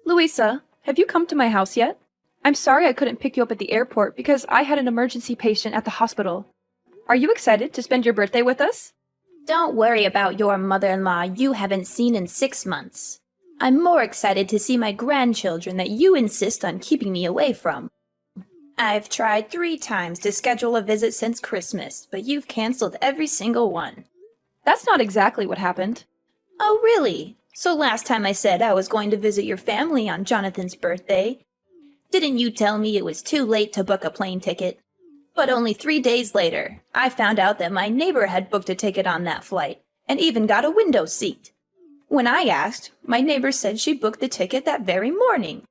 Louisa, have you come to my house yet? I'm sorry I couldn't pick you up at the airport because I had an emergency patient at the hospital. Are you excited to spend your birthday with us? Don't worry about your mother-in-law you haven't seen in 6 months. I'm more excited to see my grandchildren that you insist on keeping me away from. I've tried 3 times to schedule a visit since Christmas, but you've canceled every single one. That's not exactly what happened. Oh, really? So last time I said I was going to visit your family on Jonathan's birthday, didn't you tell me it was too late to book a plane ticket? But only 3 days later, I found out that my neighbor had booked a ticket on that flight, and even got a window seat. When I asked, my neighbor said she booked the ticket that very morning.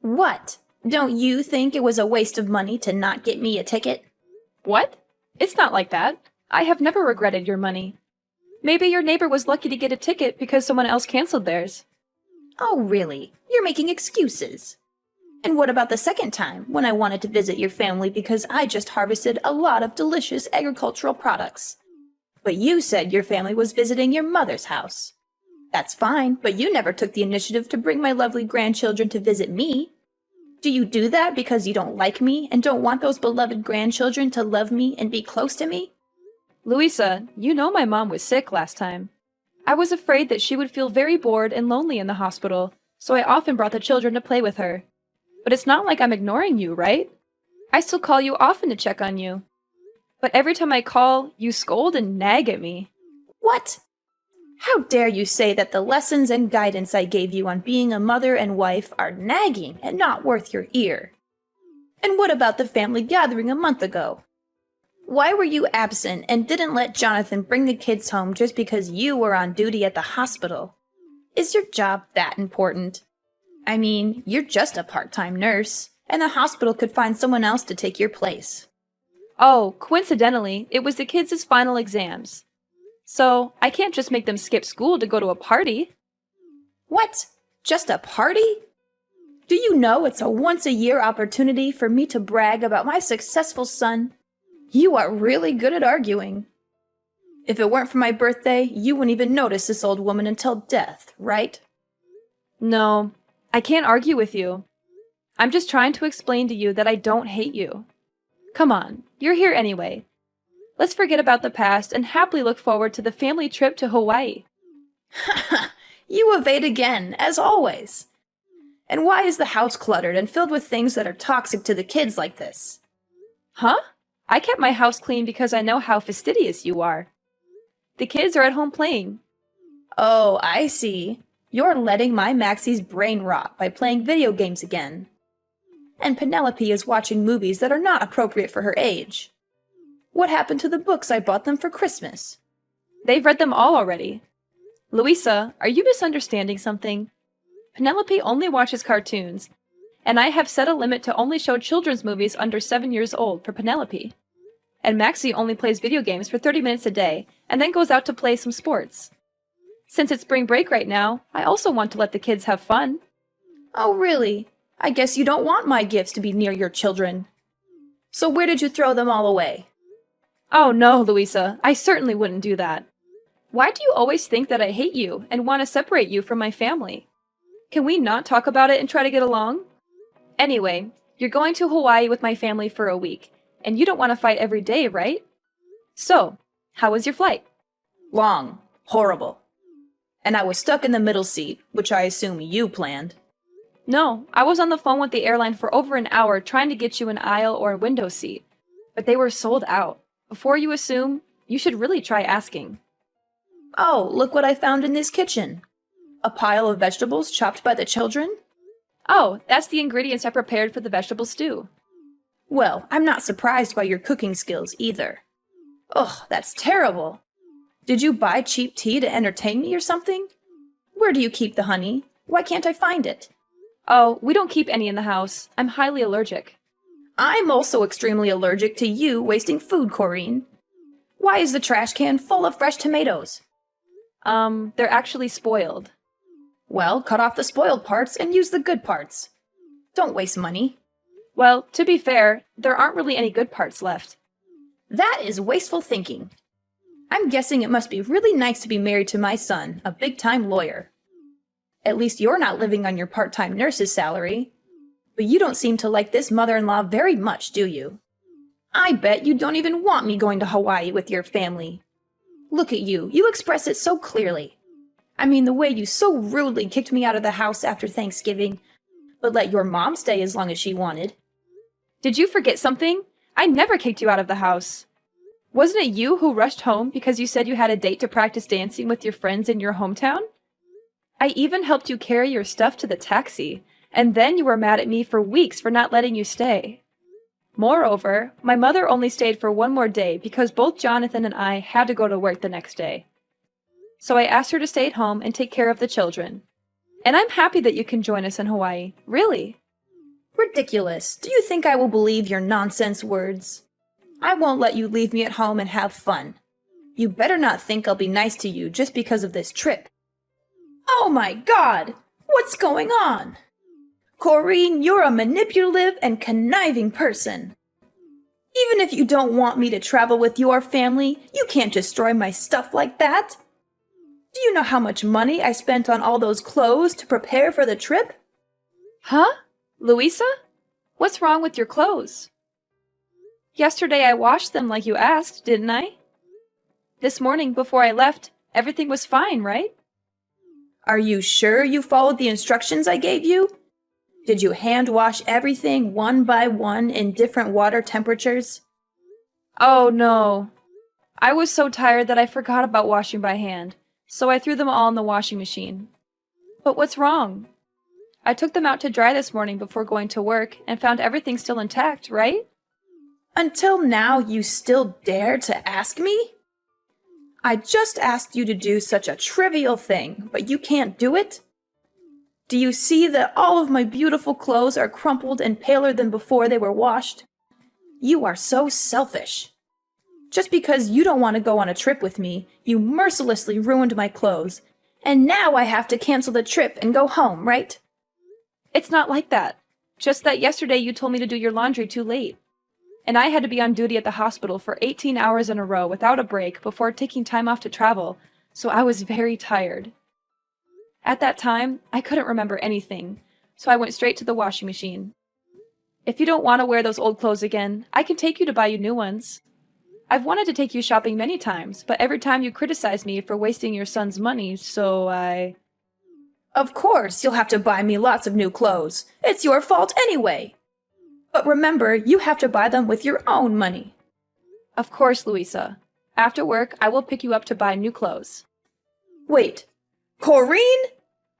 What? Don't you think it was a waste of money to not get me a ticket? What? It's not like that. I have never regretted your money. Maybe your neighbor was lucky to get a ticket because someone else canceled theirs. Oh, really? You're making excuses. And what about the second time, when I wanted to visit your family because I just harvested a lot of delicious agricultural products? But you said your family was visiting your mother's house. That's fine, but you never took the initiative to bring my lovely grandchildren to visit me. Do you do that because you don't like me and don't want those beloved grandchildren to love me and be close to me? Louisa, you know my mom was sick last time. I was afraid that she would feel very bored and lonely in the hospital, so I often brought the children to play with her. But it's not like I'm ignoring you, right? I still call you often to check on you. But every time I call, you scold and nag at me. What? How dare you say that the lessons and guidance I gave you on being a mother and wife are nagging and not worth your ear? And what about the family gathering a month ago? Why were you absent and didn't let Jonathan bring the kids home just because you were on duty at the hospital? Is your job that important? I mean, you're just a part-time nurse, and the hospital could find someone else to take your place. Oh, coincidentally, it was the kids' final exams. So, I can't just make them skip school to go to a party. What? Just a party? Do you know it's a once-a-year opportunity for me to brag about my successful son? You are really good at arguing. If it weren't for my birthday, you wouldn't even notice this old woman until death, right? No, I can't argue with you. I'm just trying to explain to you that I don't hate you. Come on, you're here anyway. Let's forget about the past and happily look forward to the family trip to Hawaii. You evade again, as always. And why is the house cluttered and filled with things that are toxic to the kids like this? Huh? I kept my house clean because I know how fastidious you are. The kids are at home playing. Oh, I see. You're letting my Maxie's brain rot by playing video games again. And Penelope is watching movies that are not appropriate for her age. What happened to the books I bought them for Christmas? They've read them all already. Louisa, are you misunderstanding something? Penelope only watches cartoons, and I have set a limit to only show children's movies under 7 years old for Penelope. And Maxie only plays video games for 30 minutes a day, and then goes out to play some sports. Since it's spring break right now, I also want to let the kids have fun. Oh, really? I guess you don't want my gifts to be near your children. So where did you throw them all away? Oh no, Louisa, I certainly wouldn't do that. Why do you always think that I hate you and want to separate you from my family? Can we not talk about it and try to get along? Anyway, you're going to Hawaii with my family for a week, and you don't want to fight every day, right? So, how was your flight? Long. Horrible. And I was stuck in the middle seat, which I assume you planned. No, I was on the phone with the airline for over an hour trying to get you an aisle or a window seat, but they were sold out. Before you assume, you should really try asking. Oh, look what I found in this kitchen. A pile of vegetables chopped by the children? Oh, that's the ingredients I prepared for the vegetable stew. Well, I'm not surprised by your cooking skills either. Ugh, that's terrible. Did you buy cheap tea to entertain me or something? Where do you keep the honey? Why can't I find it? Oh, we don't keep any in the house. I'm highly allergic. I'm also extremely allergic to you wasting food, Corinne. Why is the trash can full of fresh tomatoes? They're actually spoiled. Well, cut off the spoiled parts and use the good parts. Don't waste money. Well, to be fair, there aren't really any good parts left. That is wasteful thinking. I'm guessing it must be really nice to be married to my son, a big-time lawyer. At least you're not living on your part-time nurse's salary. But you don't seem to like this mother-in-law very much, do you? I bet you don't even want me going to Hawaii with your family. Look at you, you express it so clearly. I mean, the way you so rudely kicked me out of the house after Thanksgiving, but let your mom stay as long as she wanted. Did you forget something? I never kicked you out of the house. Wasn't it you who rushed home because you said you had a date to practice dancing with your friends in your hometown? I even helped you carry your stuff to the taxi, and then you were mad at me for weeks for not letting you stay. Moreover, my mother only stayed for one more day because both Jonathan and I had to go to work the next day. So I asked her to stay at home and take care of the children. And I'm happy that you can join us in Hawaii, really. Ridiculous. Do you think I will believe your nonsense words? I won't let you leave me at home and have fun. You better not think I'll be nice to you just because of this trip. Oh my God! What's going on? Corrine, you're a manipulative and conniving person. Even if you don't want me to travel with your family, you can't destroy my stuff like that. Do you know how much money I spent on all those clothes to prepare for the trip? Huh? Louisa? What's wrong with your clothes? Yesterday I washed them like you asked, didn't I? This morning before I left, everything was fine, right? Are you sure you followed the instructions I gave you? Did you hand wash everything one by one in different water temperatures? Oh no. I was so tired that I forgot about washing by hand, so I threw them all in the washing machine. But what's wrong? I took them out to dry this morning before going to work and found everything still intact, right? Until now, you still dare to ask me? I just asked you to do such a trivial thing, but you can't do it? Do you see that all of my beautiful clothes are crumpled and paler than before they were washed? You are so selfish. Just because you don't want to go on a trip with me, you mercilessly ruined my clothes, and now I have to cancel the trip and go home, right? It's not like that. Just that yesterday you told me to do your laundry too late. And I had to be on duty at the hospital for 18 hours in a row without a break before taking time off to travel, so I was very tired. At that time, I couldn't remember anything, so I went straight to the washing machine. If you don't want to wear those old clothes again, I can take you to buy you new ones. I've wanted to take you shopping many times, but every time you criticize me for wasting your son's money, so I... Of course, you'll have to buy me lots of new clothes. It's your fault anyway. But remember, you have to buy them with your own money. Of course, Louisa. After work, I will pick you up to buy new clothes. Wait, Corrine?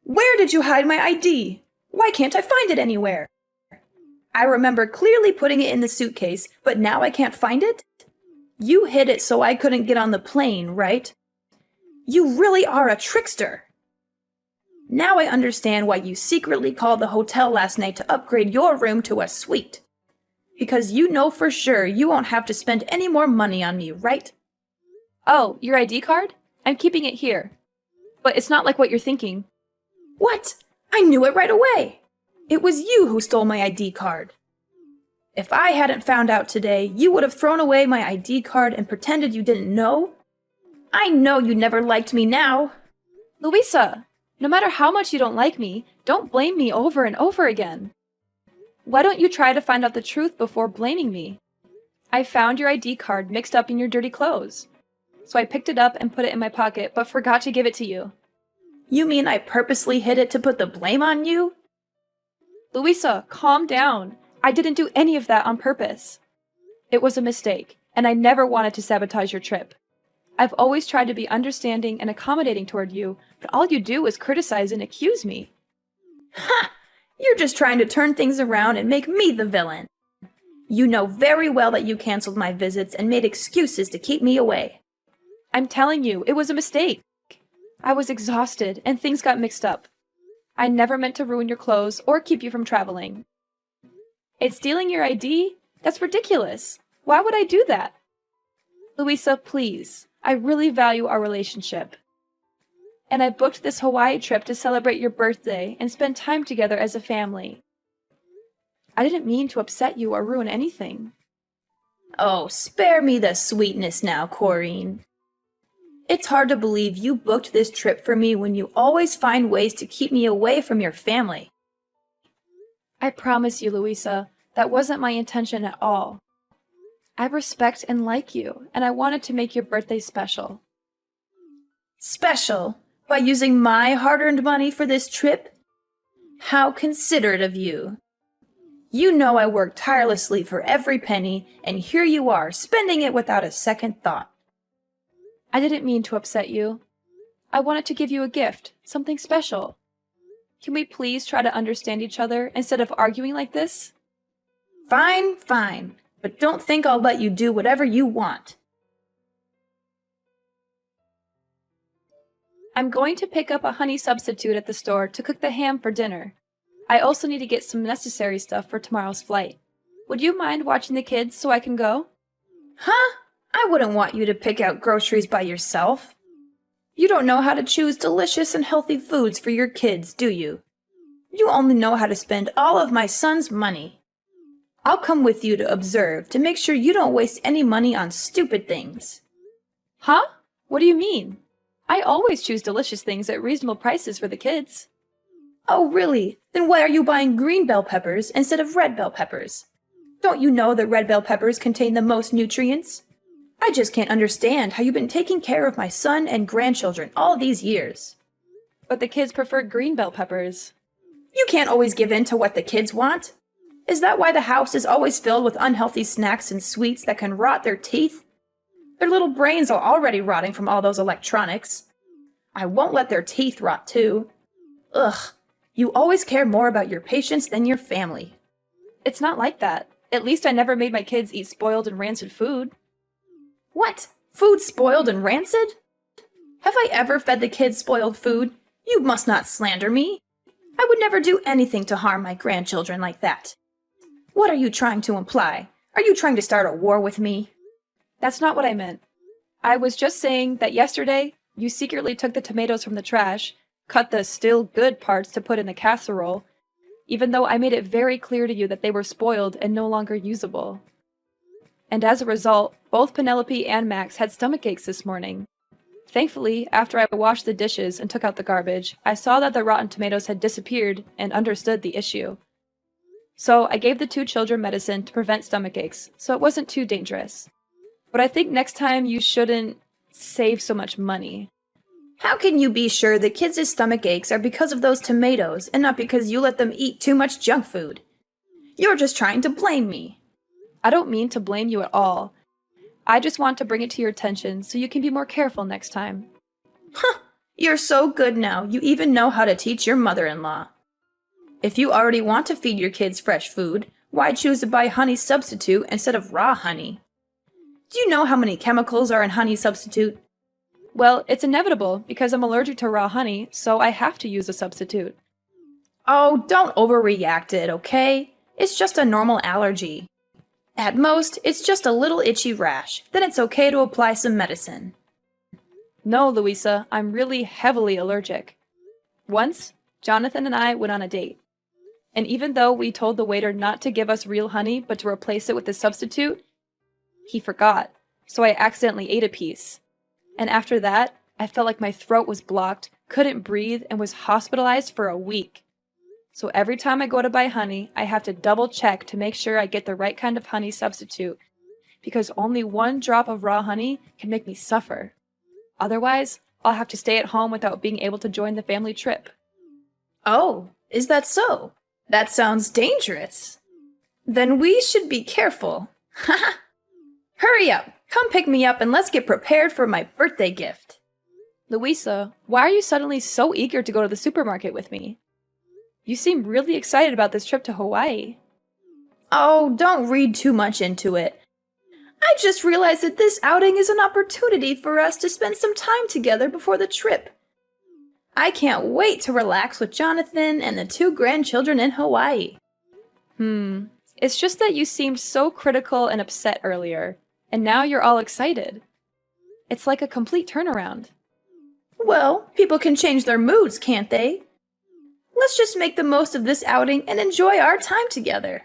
Where did you hide my ID? Why can't I find it anywhere? I remember clearly putting it in the suitcase, but now I can't find it? You hid it so I couldn't get on the plane, right? You really are a trickster. Now I understand why you secretly called the hotel last night to upgrade your room to a suite. Because you know for sure you won't have to spend any more money on me, right? Oh, your ID card? I'm keeping it here. But it's not like what you're thinking. What? I knew it right away. It was you who stole my ID card. If I hadn't found out today, you would have thrown away my ID card and pretended you didn't know. I know you never liked me now. Louisa, no matter how much you don't like me, don't blame me over and over again. Why don't you try to find out the truth before blaming me? I found your ID card mixed up in your dirty clothes. So I picked it up and put it in my pocket, but forgot to give it to you. You mean I purposely hid it to put the blame on you? Louisa, calm down. I didn't do any of that on purpose. It was a mistake, and I never wanted to sabotage your trip. I've always tried to be understanding and accommodating toward you, but all you do is criticize and accuse me. Ha! You're just trying to turn things around and make me the villain. You know very well that you canceled my visits and made excuses to keep me away. I'm telling you, it was a mistake. I was exhausted, and things got mixed up. I never meant to ruin your clothes or keep you from traveling. It's stealing your ID? That's ridiculous. Why would I do that? Louisa, please. I really value our relationship. And I booked this Hawaii trip to celebrate your birthday and spend time together as a family. I didn't mean to upset you or ruin anything. Oh, spare me the sweetness now, Corrine. It's hard to believe you booked this trip for me when you always find ways to keep me away from your family. I promise you, Louisa, that wasn't my intention at all. I respect and like you, and I wanted to make your birthday special. Special? By using my hard-earned money for this trip? How considerate of you. You know I worked tirelessly for every penny, and here you are, spending it without a second thought. I didn't mean to upset you. I wanted to give you a gift, something special. Can we please try to understand each other instead of arguing like this? Fine, fine, but don't think I'll let you do whatever you want. I'm going to pick up a honey substitute at the store to cook the ham for dinner. I also need to get some necessary stuff for tomorrow's flight. Would you mind watching the kids so I can go? Huh? I wouldn't want you to pick out groceries by yourself. You don't know how to choose delicious and healthy foods for your kids, do you? You only know how to spend all of my son's money. I'll come with you to observe to make sure you don't waste any money on stupid things. Huh? What do you mean? I always choose delicious things at reasonable prices for the kids. Oh, really? Then why are you buying green bell peppers instead of red bell peppers? Don't you know that red bell peppers contain the most nutrients? I just can't understand how you've been taking care of my son and grandchildren all these years. But the kids prefer green bell peppers. You can't always give in to what the kids want. Is that why the house is always filled with unhealthy snacks and sweets that can rot their teeth? Their little brains are already rotting from all those electronics. I won't let their teeth rot too. Ugh, you always care more about your patients than your family. It's not like that. At least I never made my kids eat spoiled and rancid food. What? Food spoiled and rancid? Have I ever fed the kids spoiled food? You must not slander me. I would never do anything to harm my grandchildren like that. What are you trying to imply? Are you trying to start a war with me? That's not what I meant. I was just saying that yesterday, you secretly took the tomatoes from the trash, cut the still good parts to put in the casserole, even though I made it very clear to you that they were spoiled and no longer usable. And as a result, both Penelope and Max had stomach aches this morning. Thankfully, after I washed the dishes and took out the garbage, I saw that the rotten tomatoes had disappeared and understood the issue. So I gave the two children medicine to prevent stomach aches, so it wasn't too dangerous. But I think next time you shouldn't save so much money. How can you be sure the kids' stomach aches are because of those tomatoes and not because you let them eat too much junk food? You're just trying to blame me. I don't mean to blame you at all. I just want to bring it to your attention so you can be more careful next time. Huh, you're so good now, you even know how to teach your mother-in-law. If you already want to feed your kids fresh food, why choose to buy honey substitute instead of raw honey? Do you know how many chemicals are in honey substitute? Well, it's inevitable because I'm allergic to raw honey, so I have to use a substitute. Oh, don't overreact it, okay? It's just a normal allergy. At most, it's just a little itchy rash. Then it's okay to apply some medicine. No, Louisa, I'm really heavily allergic. Once, Jonathan and I went on a date. And even though we told the waiter not to give us real honey but to replace it with a substitute, he forgot, so I accidentally ate a piece. And after that, I felt like my throat was blocked, couldn't breathe, and was hospitalized for a week. So every time I go to buy honey, I have to double check to make sure I get the right kind of honey substitute, because only one drop of raw honey can make me suffer. Otherwise, I'll have to stay at home without being able to join the family trip. Oh, is that so? That sounds dangerous. Then we should be careful. Haha! Hurry up! Come pick me up and let's get prepared for my birthday gift. Louisa, why are you suddenly so eager to go to the supermarket with me? You seem really excited about this trip to Hawaii. Oh, don't read too much into it. I just realized that this outing is an opportunity for us to spend some time together before the trip. I can't wait to relax with Jonathan and the two grandchildren in Hawaii. It's just that you seemed so critical and upset earlier, and now you're all excited. It's like a complete turnaround. Well, people can change their moods, can't they? Let's just make the most of this outing and enjoy our time together.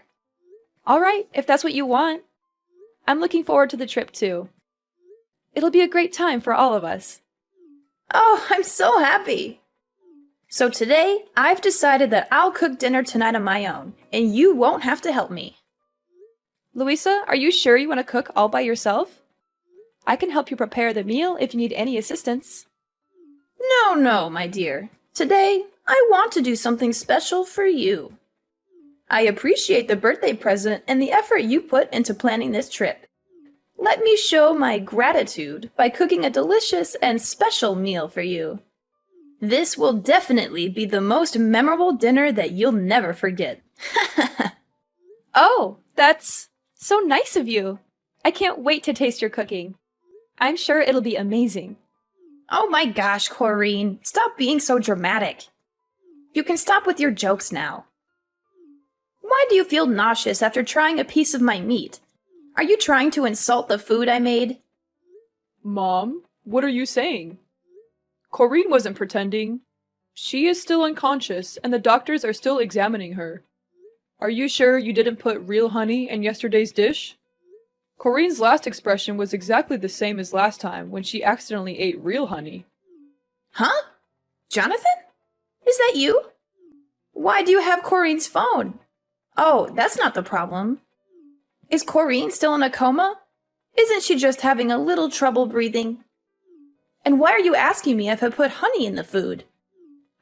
All right, if that's what you want. I'm looking forward to the trip too. It'll be a great time for all of us. Oh, I'm so happy. So today, I've decided that I'll cook dinner tonight on my own, and you won't have to help me. Louisa, are you sure you want to cook all by yourself? I can help you prepare the meal if you need any assistance. No, my dear. Today, I want to do something special for you. I appreciate the birthday present and the effort you put into planning this trip. Let me show my gratitude by cooking a delicious and special meal for you. This will definitely be the most memorable dinner that you'll never forget. Oh, that's so nice of you. I can't wait to taste your cooking. I'm sure it'll be amazing. Oh my gosh, Corrine, stop being so dramatic. You can stop with your jokes now. Why do you feel nauseous after trying a piece of my meat? Are you trying to insult the food I made? Mom, what are you saying? Corinne wasn't pretending. She is still unconscious, and the doctors are still examining her. Are you sure you didn't put real honey in yesterday's dish? Corinne's last expression was exactly the same as last time when she accidentally ate real honey. Huh? Jonathan? Is that you? Why do you have Corrine's phone? Oh, that's not the problem. Is Corrine still in a coma? Isn't she just having a little trouble breathing? And why are you asking me if I put honey in the food?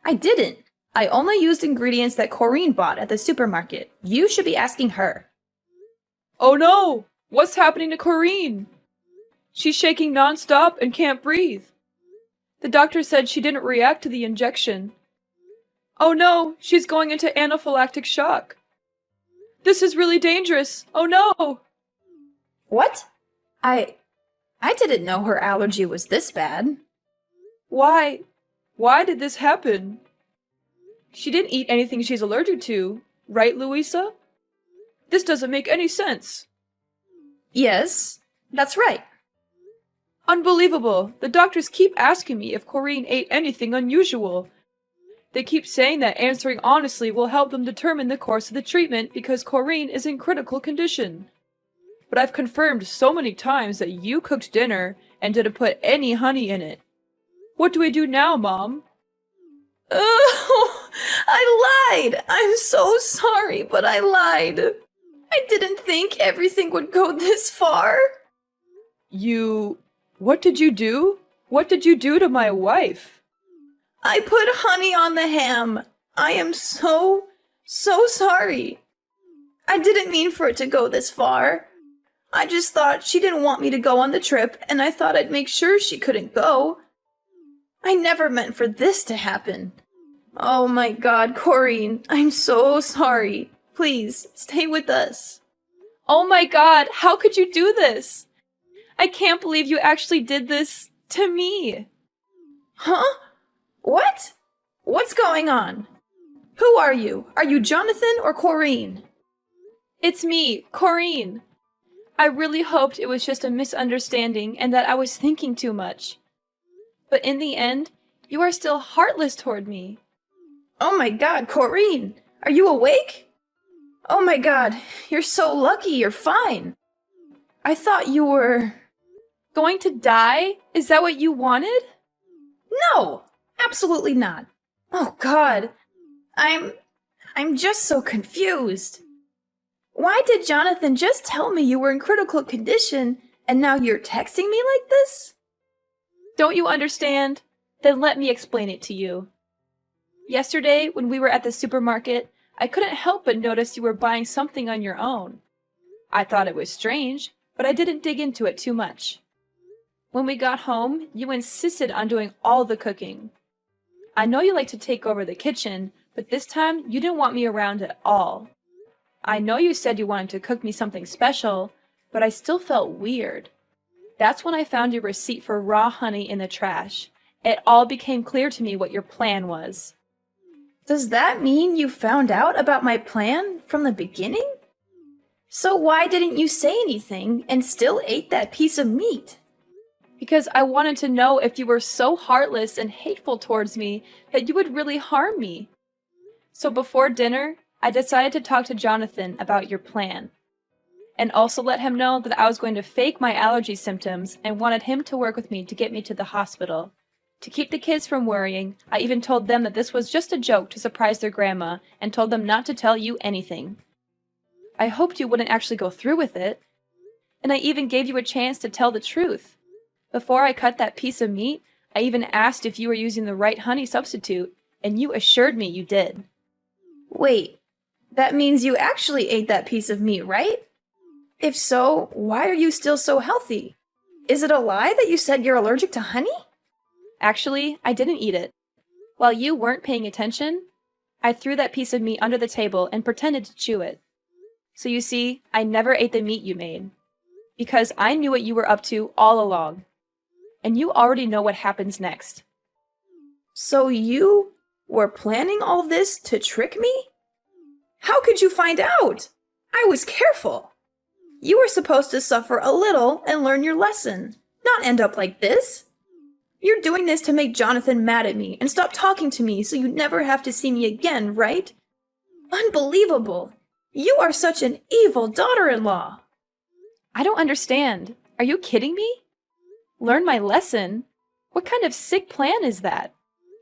I didn't. I only used ingredients that Corrine bought at the supermarket. You should be asking her. Oh no! What's happening to Corinne? She's shaking nonstop and can't breathe. The doctor said she didn't react to the injection. Oh no, she's going into anaphylactic shock. This is really dangerous. Oh no! What? I didn't know her allergy was this bad. Why? Why did this happen? She didn't eat anything she's allergic to, right, Louisa? This doesn't make any sense. Yes, that's right. Unbelievable. The doctors keep asking me if Corinne ate anything unusual. They keep saying that answering honestly will help them determine the course of the treatment because Corinne is in critical condition. But I've confirmed so many times that you cooked dinner and didn't put any honey in it. What do we do now, Mom? Oh, I lied! I'm so sorry, but I lied. I didn't think everything would go this far. What did you do? What did you do to my wife? I put honey on the ham. I am so sorry. I didn't mean for it to go this far. I just thought she didn't want me to go on the trip, and I thought I'd make sure she couldn't go. I never meant for this to happen. Oh my God, Corinne, I'm so sorry. Please, stay with us. Oh my God, how could you do this? I can't believe you actually did this to me. Huh? What? What's going on? Who are you? Are you Jonathan or Corinne? It's me, Corinne. I really hoped it was just a misunderstanding and that I was thinking too much. But in the end, you are still heartless toward me. Oh my God, Corinne! Are you awake? Oh my God, you're so lucky you're fine. I thought you were... Going to die? Is that what you wanted? No, absolutely not. Oh God, I'm just so confused. Why did Jonathan just tell me you were in critical condition and now you're texting me like this? Don't you understand? Then let me explain it to you. Yesterday, when we were at the supermarket, I couldn't help but notice you were buying something on your own. I thought it was strange, but I didn't dig into it too much. When we got home, you insisted on doing all the cooking. I know you like to take over the kitchen, but this time you didn't want me around at all. I know you said you wanted to cook me something special, but I still felt weird. That's when I found your receipt for raw honey in the trash. It all became clear to me what your plan was. Does that mean you found out about my plan from the beginning? So why didn't you say anything and still ate that piece of meat? Because I wanted to know if you were so heartless and hateful towards me that you would really harm me. So before dinner, I decided to talk to Jonathan about your plan. And also let him know that I was going to fake my allergy symptoms and wanted him to work with me to get me to the hospital. To keep the kids from worrying, I even told them that this was just a joke to surprise their grandma and told them not to tell you anything. I hoped you wouldn't actually go through with it, and I even gave you a chance to tell the truth. Before I cut that piece of meat, I even asked if you were using the right honey substitute, and you assured me you did. Wait, that means you actually ate that piece of meat, right? If so, why are you still so healthy? Is it a lie that you said you're allergic to honey? Actually, I didn't eat it. While you weren't paying attention, I threw that piece of meat under the table and pretended to chew it. So you see, I never ate the meat you made. Because I knew what you were up to all along. And you already know what happens next. So you were planning all this to trick me? How could you find out? I was careful. You were supposed to suffer a little and learn your lesson, not end up like this. You're doing this to make Jonathan mad at me and stop talking to me so you never have to see me again, right? Unbelievable. You are such an evil daughter-in-law. I don't understand. Are you kidding me? Learn my lesson? What kind of sick plan is that?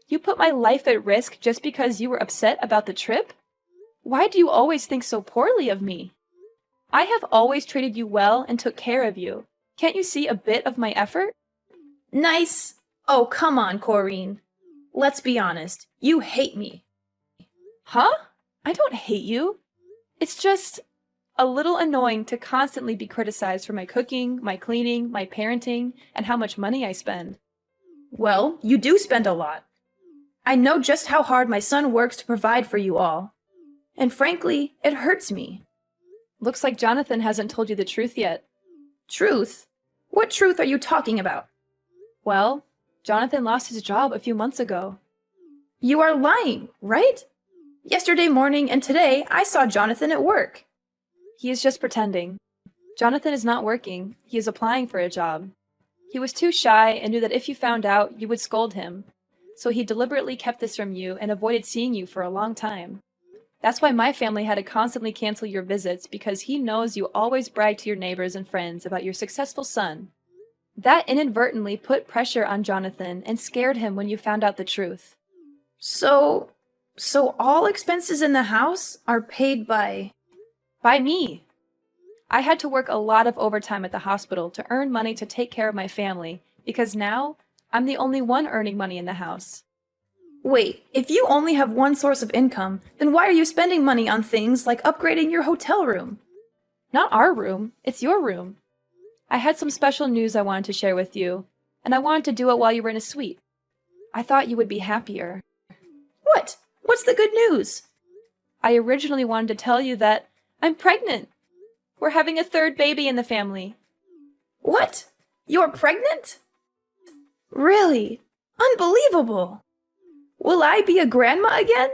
You put my life at risk just because you were upset about the trip? Why do you always think so poorly of me? I have always treated you well and took care of you. Can't you see a bit of my effort? Nice. Oh, come on, Corrine. Let's be honest. You hate me. Huh? I don't hate you. It's just a little annoying to constantly be criticized for my cooking, my cleaning, my parenting, and how much money I spend. Well, you do spend a lot. I know just how hard my son works to provide for you all. And frankly, it hurts me. Looks like Jonathan hasn't told you the truth yet. Truth? What truth are you talking about? Well, Jonathan lost his job a few months ago. You are lying, right? Yesterday morning and today, I saw Jonathan at work. He is just pretending. Jonathan is not working. He is applying for a job. He was too shy and knew that if you found out, you would scold him. So he deliberately kept this from you and avoided seeing you for a long time. That's why my family had to constantly cancel your visits, because he knows you always brag to your neighbors and friends about your successful son. That inadvertently put pressure on Jonathan and scared him when you found out the truth. So all expenses in the house are paid by me. I had to work a lot of overtime at the hospital to earn money to take care of my family, because now I'm the only one earning money in the house. Wait, if you only have one source of income, then why are you spending money on things like upgrading your hotel room? Not our room, it's your room. I had some special news I wanted to share with you, and I wanted to do it while you were in a suite. I thought you would be happier. What? What's the good news? I originally wanted to tell you that I'm pregnant. We're having a third baby in the family. What? You're pregnant? Really? Unbelievable! Will I be a grandma again?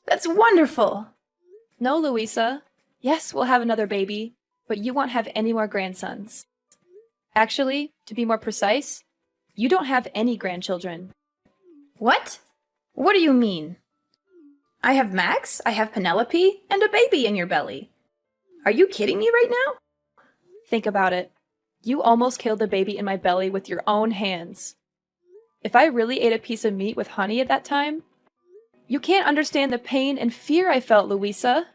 That's wonderful! No, Louisa. Yes, we'll have another baby, but you won't have any more grandsons. Actually, to be more precise, you don't have any grandchildren. What? What do you mean? I have Max, I have Penelope, and a baby in your belly. Are you kidding me right now? Think about it. You almost killed the baby in my belly with your own hands. If I really ate a piece of meat with honey at that time, you can't understand the pain and fear I felt, Louisa.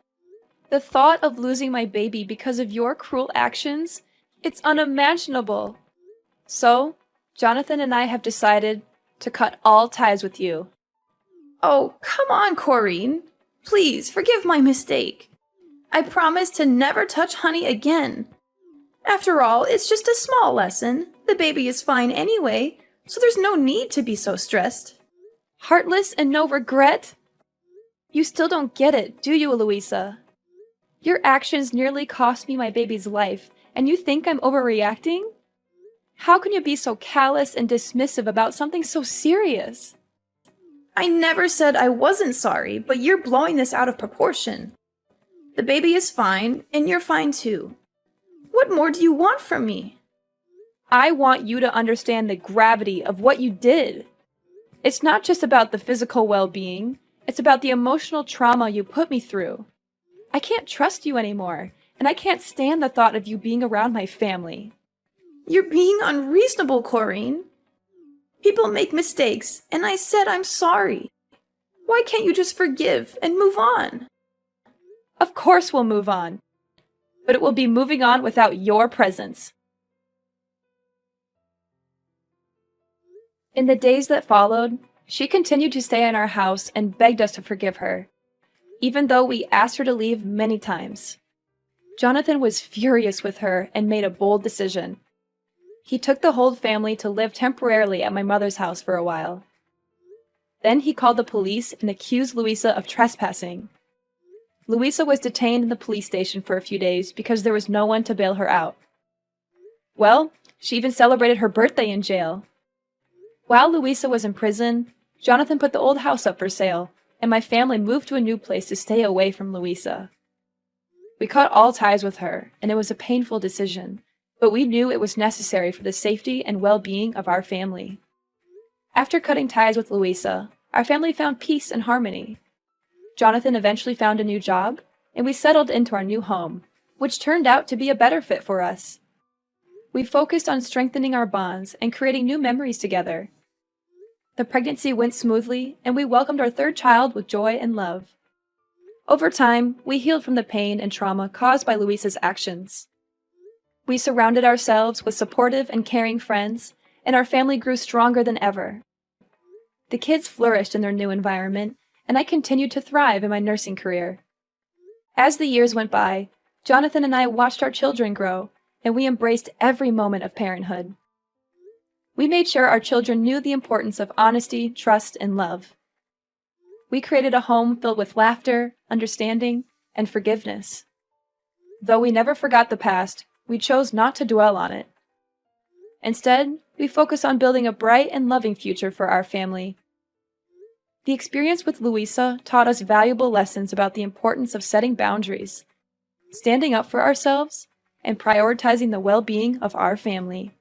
The thought of losing my baby because of your cruel actions, it's unimaginable. So, Jonathan and I have decided to cut all ties with you. Oh, come on, Corrine. Please, forgive my mistake. I promise to never touch honey again. After all, it's just a small lesson. The baby is fine anyway, so there's no need to be so stressed. Heartless and no regret? You still don't get it, do you, Louisa? Your actions nearly cost me my baby's life, and you think I'm overreacting? How can you be so callous and dismissive about something so serious? I never said I wasn't sorry, but you're blowing this out of proportion. The baby is fine, and you're fine too. What more do you want from me? I want you to understand the gravity of what you did. It's not just about the physical well-being, it's about the emotional trauma you put me through. I can't trust you anymore, and I can't stand the thought of you being around my family. You're being unreasonable, Corrine. People make mistakes, and I said I'm sorry. Why can't you just forgive and move on? Of course we'll move on, but it will be moving on without your presence. In the days that followed, she continued to stay in our house and begged us to forgive her, even though we asked her to leave many times. Jonathan was furious with her and made a bold decision. He took the whole family to live temporarily at my mother's house for a while. Then he called the police and accused Louisa of trespassing. Louisa was detained in the police station for a few days because there was no one to bail her out. Well, she even celebrated her birthday in jail. While Louisa was in prison, Jonathan put the old house up for sale, and my family moved to a new place to stay away from Louisa. We cut all ties with her, and it was a painful decision, but we knew it was necessary for the safety and well-being of our family. After cutting ties with Louisa, our family found peace and harmony. Jonathan eventually found a new job, and we settled into our new home, which turned out to be a better fit for us. We focused on strengthening our bonds and creating new memories together. The pregnancy went smoothly, and we welcomed our third child with joy and love. Over time, we healed from the pain and trauma caused by Louisa's actions. We surrounded ourselves with supportive and caring friends, and our family grew stronger than ever. The kids flourished in their new environment, and I continued to thrive in my nursing career. As the years went by, Jonathan and I watched our children grow, and we embraced every moment of parenthood. We made sure our children knew the importance of honesty, trust, and love. We created a home filled with laughter, understanding, and forgiveness. Though we never forgot the past, we chose not to dwell on it. Instead, we focused on building a bright and loving future for our family. The experience with Louisa taught us valuable lessons about the importance of setting boundaries, standing up for ourselves, and prioritizing the well-being of our family.